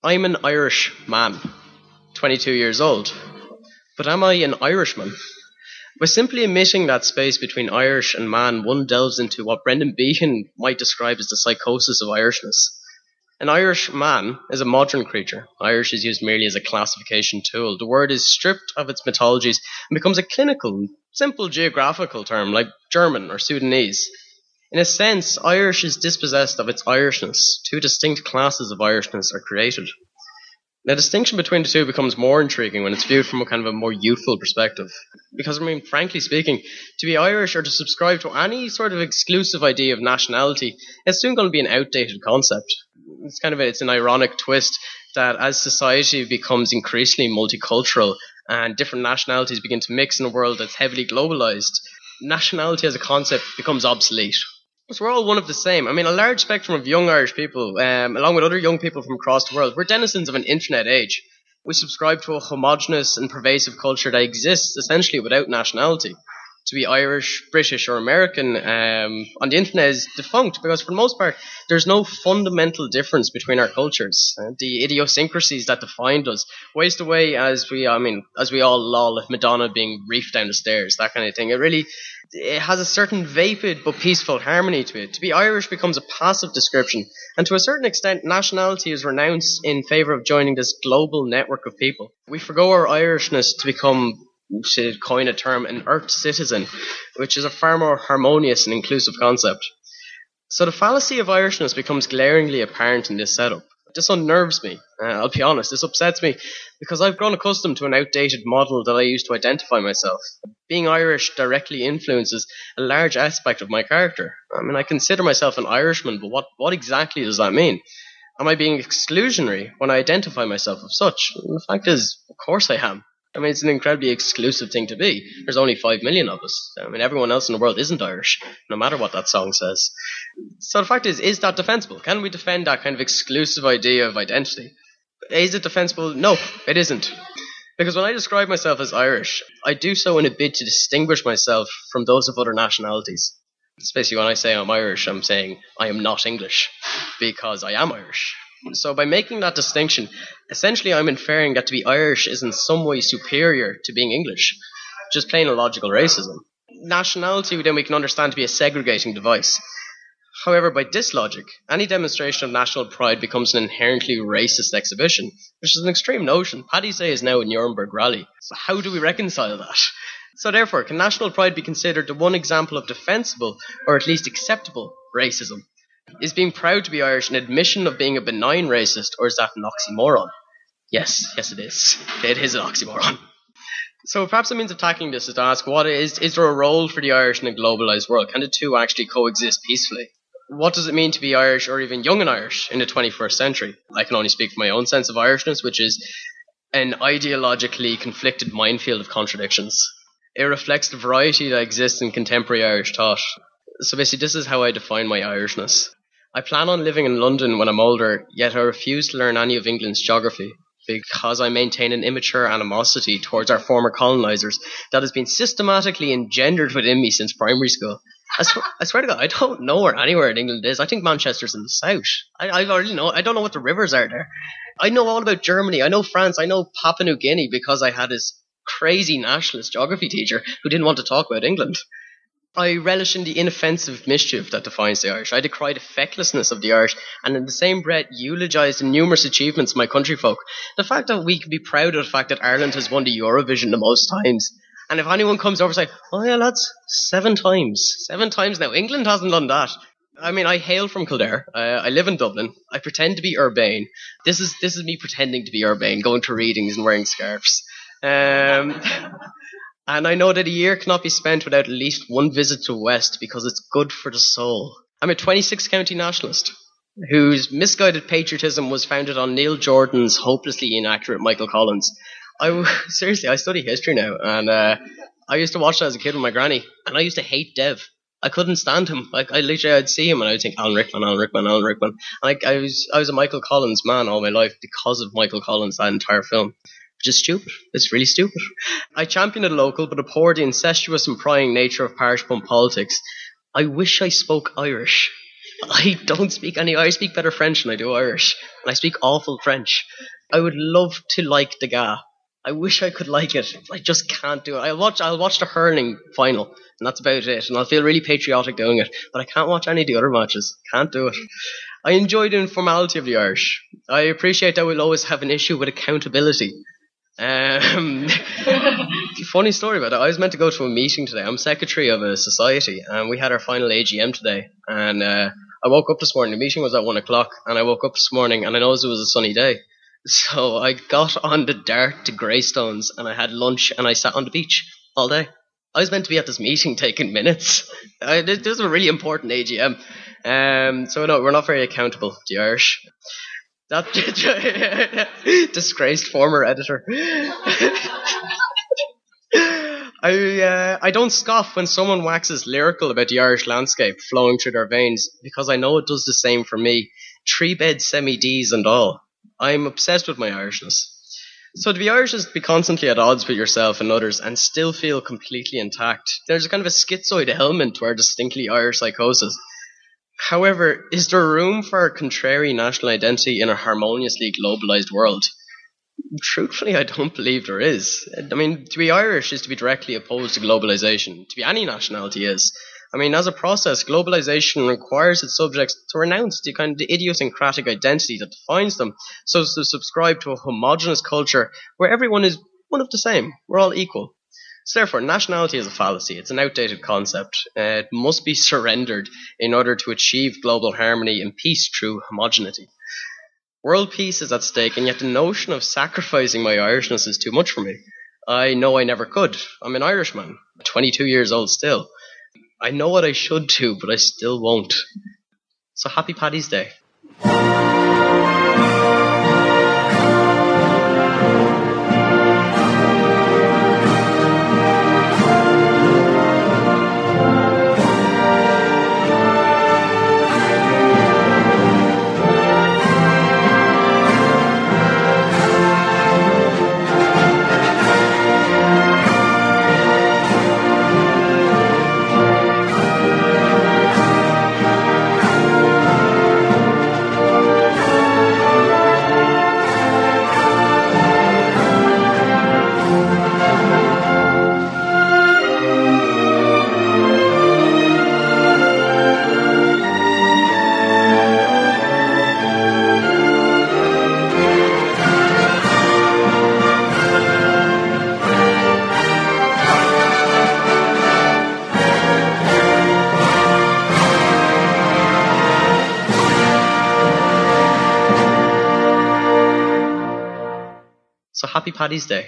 I'm an Irish man, 22 years old. But am I an Irishman? By simply omitting that space between Irish and man, one delves into what Brendan Behan might describe as the psychosis of Irishness. An Irish man is a modern creature. Irish is used merely as a classification tool. The word is stripped of its mythologies and becomes a clinical, simple geographical term like German or Sudanese. In a sense, Irish is dispossessed of its Irishness. Two distinct classes of Irishness are created. The distinction between the two becomes more intriguing when it's viewed from a kind of a more youthful perspective. Because, frankly speaking, to be Irish or to subscribe to any sort of exclusive idea of nationality is soon going to be an outdated concept. It's an ironic twist that as society becomes increasingly multicultural and different nationalities begin to mix in a world that's heavily globalized, nationality as a concept becomes obsolete. So we're all one of the same. A large spectrum of young Irish people, along with other young people from across the world, we're denizens of an internet age. We subscribe to a homogenous and pervasive culture that exists essentially without nationality. To be Irish, British, or American on the internet is defunct because, for the most part, there's no fundamental difference between our cultures. The idiosyncrasies that defined us waste away as we all lol at Madonna being reefed down the stairs, that kind of thing. It has a certain vapid but peaceful harmony to it. To be Irish becomes a passive description, and to a certain extent, nationality is renounced in favour of joining this global network of people. We forgo our Irishness to become, to coin a term, an earth citizen, which is a far more harmonious and inclusive concept. So the fallacy of Irishness becomes glaringly apparent in this setup. This unnerves me, I'll be honest, this upsets me, because I've grown accustomed to an outdated model that I use to identify myself. Being Irish directly influences a large aspect of my character. I consider myself an Irishman, but what exactly does that mean? Am I being exclusionary when I identify myself as such? And the fact is, of course I am. It's an incredibly exclusive thing to be. There's only 5 million of us. Everyone else in the world isn't Irish, no matter what that song says. So the fact is that defensible? Can we defend that kind of exclusive idea of identity? Is it defensible? No, it isn't. Because when I describe myself as Irish, I do so in a bid to distinguish myself from those of other nationalities. Especially when I say I'm Irish, I'm saying I am not English, because I am Irish. So by making that distinction, essentially I'm inferring that to be Irish is in some way superior to being English. Just plain illogical racism. Nationality, then we can understand to be a segregating device. However, by this logic, any demonstration of national pride becomes an inherently racist exhibition, which is an extreme notion. Paddy's Day is now a Nuremberg rally. So how do we reconcile that? So therefore, can national pride be considered the one example of defensible, or at least acceptable, racism? Is being proud to be Irish an admission of being a benign racist, or is that an oxymoron? Yes it is. It is an oxymoron. So perhaps a means of tackling this is to ask, is there a role for the Irish in a globalised world? Can the two actually coexist peacefully? What does it mean to be Irish, or even young and Irish, in the 21st century? I can only speak for my own sense of Irishness, which is an ideologically conflicted minefield of contradictions. It reflects the variety that exists in contemporary Irish thought. So basically, this is how I define my Irishness. I plan on living in London when I'm older, yet I refuse to learn any of England's geography, because I maintain an immature animosity towards our former colonisers that has been systematically engendered within me since primary school. I swear to God, I don't know where anywhere in England is. I think Manchester's in the south. I already know. I don't know what the rivers are there. I know all about Germany. I know France. I know Papua New Guinea because I had this crazy nationalist geography teacher who didn't want to talk about England. I relish in the inoffensive mischief that defines the Irish. I decry the fecklessness of the Irish, and in the same breath eulogise the numerous achievements of my countryfolk. The fact that we can be proud of the fact that Ireland has won the Eurovision the most times. And if anyone comes over and says, oh yeah lads, 7 times. 7 times now. England hasn't done that. I hail from Kildare. I live in Dublin. I pretend to be urbane. This is me pretending to be urbane, going to readings and wearing scarves. And I know that a year cannot be spent without at least one visit to West because it's good for the soul. I'm a 26 county nationalist whose misguided patriotism was founded on Neil Jordan's hopelessly inaccurate Michael Collins. Seriously, I study history now, and I used to watch that as a kid with my granny, and I used to hate Dev. I couldn't stand him. I'd see him and I'd think, Alan Rickman. And I was a Michael Collins man all my life because of Michael Collins, that entire film. Which is stupid. It's really stupid. I championed the local, but abhor the incestuous and prying nature of parish pump politics. I wish I spoke Irish. I don't speak any. I speak better French than I do Irish, and I speak awful French. I would love to like Degas. I wish I could like it. I just can't do it. I'll watch the hurling final, and that's about it. And I'll feel really patriotic doing it. But I can't watch any of the other matches. Can't do it. I enjoy the informality of the Irish. I appreciate that we'll always have an issue with accountability. Funny story about that. I was meant to go to a meeting today. I'm secretary of a society, and we had our final AGM today. And I woke up this morning. The meeting was at 1:00, and I woke up this morning, and I noticed it was a sunny day. So I got on the dart to Greystones, and I had lunch, and I sat on the beach all day. I was meant to be at this meeting taking minutes. This is a really important AGM. So no, we're not very accountable, the Irish. That disgraced former editor. I don't scoff when someone waxes lyrical about the Irish landscape flowing through their veins, because I know it does the same for me. 3-bed semi-Ds and all. I'm obsessed with my Irishness. So to be Irish is to be constantly at odds with yourself and others and still feel completely intact. There's a kind of a schizoid element to our distinctly Irish psychosis. However, is there room for a contrary national identity in a harmoniously globalised world? Truthfully, I don't believe there is. I mean, to be Irish is to be directly opposed to globalisation. To be any nationality is. I mean, as a process, globalisation requires its subjects to renounce the kind of the idiosyncratic identity that defines them, so as to subscribe to a homogenous culture where everyone is one of the same. We're all equal. So therefore, nationality is a fallacy. It's an outdated concept. It must be surrendered in order to achieve global harmony and peace through homogeneity. World peace is at stake, and yet the notion of sacrificing my Irishness is too much for me. I know I never could. I'm an Irishman, 22 years old still. I know what I should do, but I still won't. So happy Paddy's Day. So happy Paddy's Day.